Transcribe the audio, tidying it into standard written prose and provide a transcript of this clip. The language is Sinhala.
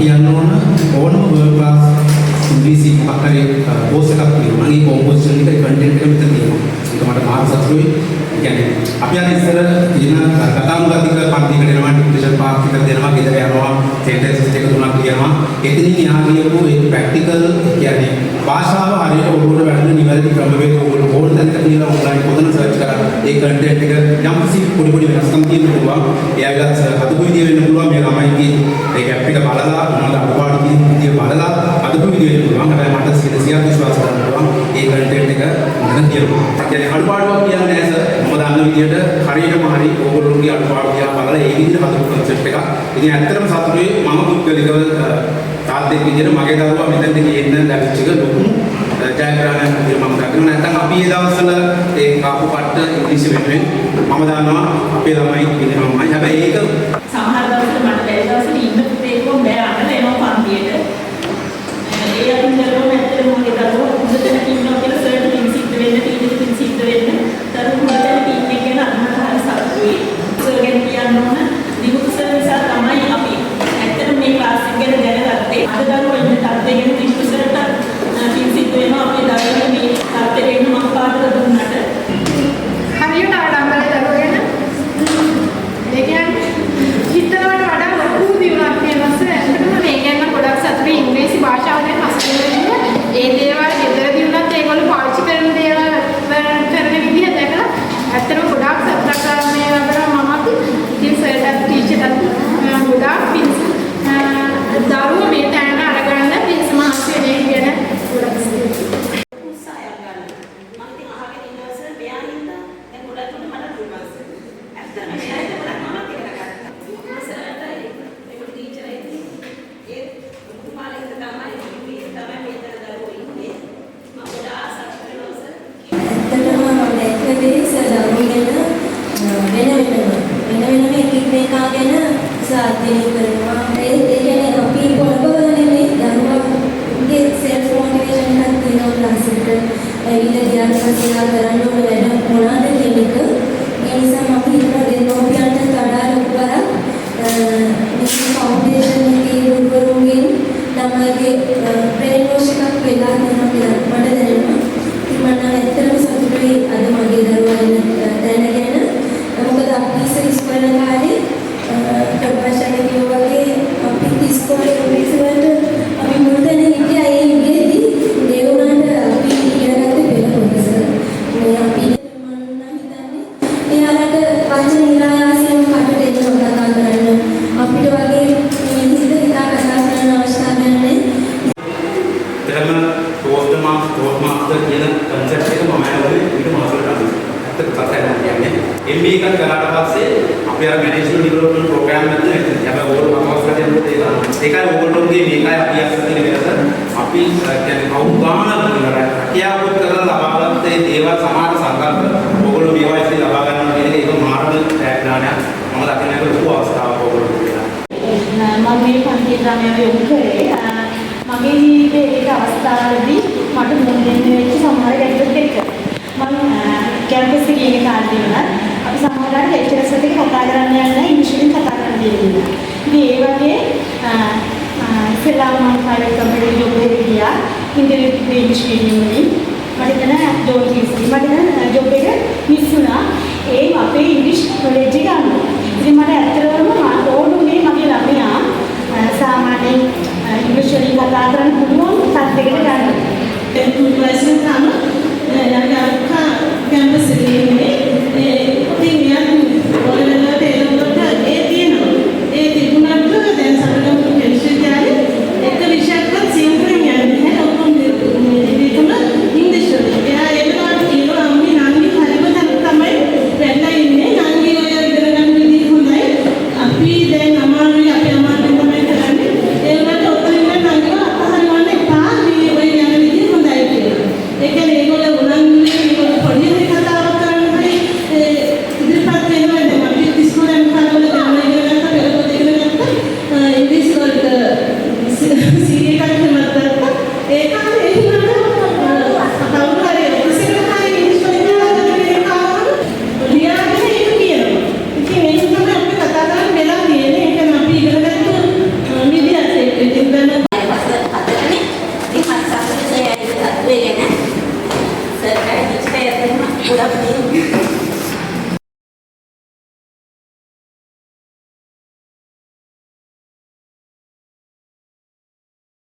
කියන්න ඕන ඕනම වර්ල්ඩ් ක්ලාස් ඉංග්‍රීසි මොකක් හරි කෝස් එකක් තියෙනවා. ඒ කොම්පොසිෂන් එක කන්ටෙන්ට් එක මෙතන තියෙනවා. ඒක මට මාත් සතුටුයි. කියන්නේ අපි අර ඉස්සර තියෙන කතානුගතික පන්තිකට එනවා ඩික්ටේෂන් පාස් එක දෙනවා ගෙදර යනවා සෙන්ටෙන්සස් දෙක තුනක් කියනවා. එතනින් එහා ගියපු ඒ ප්‍රැක්ටිකල් කියන්නේ භාෂාව හරියට ඔයගොල්ලෝ වැඩන නිවැරදි ක්‍රමවේද ඔයගොල්ලෝ ඕන තැනක කියලා ඔන්ලයින් පොතන සර්ච් කරලා ඒ කන්ටෙන්ට් එක යම් කිසි පොඩි පොඩි වෙනස්කම් තියෙන්න පුළුවන්. එයාගත් අදුපු විදිය වෙන්න පුළුවන්. මේ ළමයිගේ ඒ ගැප් එක බලලා මොනවද අඩුපාඩු කියන විදිය බලලා අදුපු විදිය වෙන්න පුළුවන්. හැබැයි මට 100% විශ්වාස කරන්න පුළුවන් ඒ කන්ටෙන්ට් එක මම කියනවා. කියන්නේ අඩුපාඩුවක් කියන්නේ නැහැ සර්. මම දන්න විදියට හරියටම හරි ඕගොල්ලෝගේ අඩුපාඩු දිහා බලලා ඒ විදිහට හදපු කන්සෙප්ට් එකක්. ඉතින් ඇත්තටම සතුටුයි මම පුද්ගලිකව තාත්තෙක් විදියට මගේ දරුවා මෙතනට ගේන්න ලැබිච්ච එක ලොකු ජයග්‍රහණයක් විදියට මම දකිනවා. නැත්නම් අපි ඒ දවස්වල ඒ කාපු පට්ට ඉංග්‍රීසි වෙනුවෙන් මම දන්නවා අපේ ළමයි ඉගෙනනවාමයි. හැබැයි ඒක සමහර දවස්වල මට බැරි දවස්වල ඉන්න පුතේ කොම් බෑ අහන්න එනවා පන්තියට. ඒ අතින් දරුවෝ ඇත්තටම මගේ දරුවෝ හොඳට ඉන්නවා කියලා සර්ට පින් සිද්ධ වෙන්න ටීචර් පින් සිද්ධ වෙන්න දරුවෝ හොඳට ටීම් එක ගැන අහන්න සතුටුයි. සර් ගැන කියන්න ඕන දිනුක සර් නිසා තමයි අපි ඇත්තටම මේ ක්ලාස් එක ගැන දැනගත්තේ. අද දරුවෝ ඉන්න තත්ත්වය ගැන දිනුක සර්ට පින් සිද්ධ වෙනවා අපේ දරුවෝ මේ තත්ත්වයට එන්න මම පාඩක දුන්නට. හරියට ආඩම්බරයි දරුවෝ ගැන. ඒ කියන්නේ හිතනවට වඩා ලොකු දියුණුවක් තියෙනවා සර්. ඇත්තටම මේ ගැන ගොඩක් සතුටුයි ඉංග්‍රීසි භාෂාව ගැන හසු වෙන්නේ. ඒ දේවල් ගෙදරදී වුණත් ඒගොල්ලෝ පාවිච්චි කරන දේවල් කරන විදිහ දැකලා ඇත්තටම ගොඩක් සතුටක් මේ ලබනවා මමත්. ඉතින් සර්ටත් ටීචර්ටත් ගොඩක් පිං දරුවෝ මේ තැන අරගන්න පිං සමාජය මේ ගැන ගොඩක් ස්තුතියි. උත්සාහයක් ගන්න. මම ඉතින් අහගෙන ඉන්නවා සර් මෙයා හින්දා දැන් ගොඩක් උඩ මට දුන්නා සර්. ඇත්තටම මෙයාට ගොඩක් මම ඉගෙන ගත්තා. සර්ට ඒක ටීචර් ඒ කුමාරයෙක් තමයි මේ මෙතන දරුවෝ ඉන්නේ. මම ගොඩක් ආසාවක් කරනවා සර්. ඇත්තටම මම දැක්කේ සර් දරුවෝ ගැන වෙන එකා ගැන සාධනය කරනවා. ඒ කියන්නේ අපි පොළඹවන්නේ දරුවන්ගේ සෙල්ෆ් මොටිවේෂන් එකක් තියෙනවා ක්ලාස් එකට. ඇවිල්ලා ගියාට පස්සේ ආ කරන්න ඕන වැඩ මොනවද කියන එක. ඒ නිසා අපි හිතනවා දෙන්නෝපියන්ට වඩා ලොකු කරක් මේ ෆවුන්ඩේෂන් එකේ ගුරුවරුන්ගෙන් ළමයිගේ බ්‍රේන් වොෂ් එකක් වෙලා තියෙනවා කියලා මට දැනෙනවා. ඉතින් මම ඇත්තටම සතුටුයි අද මගේ දරුවා දැනගෙන. මොකද අපි ඉස්කෝලේ කාලේ ප්‍රොෆෙෂනල් කියෝ වගේ අපි ඉස්කෝලේ ඉංග්‍රීසි වලට අපි මුල් තැන හිටියා. ඒ ඉංග්‍රීසි ඒ උනන්ට අපි ඉගෙනගත්තේ පෙළ කොටස. මේ අපි මම හිතන්නේ එයාලට වචන ඉරායාසයෙන් කටට එන්න කතා කරන්න අපිට වගේ මිනිස්සු හිතා කතා කරන්න අවශ්‍යතාවයක් නැහැ. එතනම ටෝස්ට් මාස්ටර් කියන කන්සෙප්ට් එක මම ඇහුවේ ඊට මාසෙකට අදින්න. ඇත්තට කතාවක් කියන්නේ MBA එකක් කරාට පස්සේ අපි අර මැනේජ්මන්ට් ඩෙවලොප්මන්ට් ප්‍රෝග්‍රෑම් එකක් තියෙනවා. හැබැයි ඕගොල්ලෝ මතක කරගන්න ඒකයි ඕගොල්ලෝගේ මේකයි අපි අස්සට තියෙන වෙනස. අපි කියන්නේ කවුරුගාන කියාවුත් කරලා ලබාගත්ත ඒ දේවල් සමාන සංකල්ප ඕගොල්ලෝ මේ වයසේ ලබා ගන්නවා කියන එක මාර්ග ඥානයක්. මම දකින්නේ ඒක ලොකු අවස්ථාවක් ඕගොල්ලෝ කියලා. මම මේ පන්ති ග්‍රාමයේ යොමු කරේ මගේ ජීවිතයේ ඒක අවස්ථාවේදී මට මුණ දෙන්න වෙච්ච සමහර ගැටලුත් එක්ක මම කැම්පස් එකේ ඉන්න කාලේ වුණත් අපි සමහරවිට ලෙක්චරර්ස් එක්ක කතා කරන්න යන්න ඉංග්‍රීසියෙන් කතා කරන්න දෙන්නේ. ඉතින් ඒ වගේ ඉස්ලාම් ප්‍රයිවට් කම්පැනි ජොබ් එකේ ගියා ඉන්ටර්විව් ඉංග්‍රීසි මීඩියම් වලින් මට එතන ජොබ් ජොබ් එක මිස් වුණා. ඒ අපේ ඉංග්‍රීසි කොලෙජ් එක ගන්න. ඉතින් මට ඇත්තටම ඕනුනේ මගේ ළමයා සාමාන්‍යයෙන් ඉංග්‍රීසි වලින් කතා කරන්න පුළුවන් තත්යකට ගන්න. ඒ ක්ලාස් එක තමයි कैंपस में ගොඩක් මේ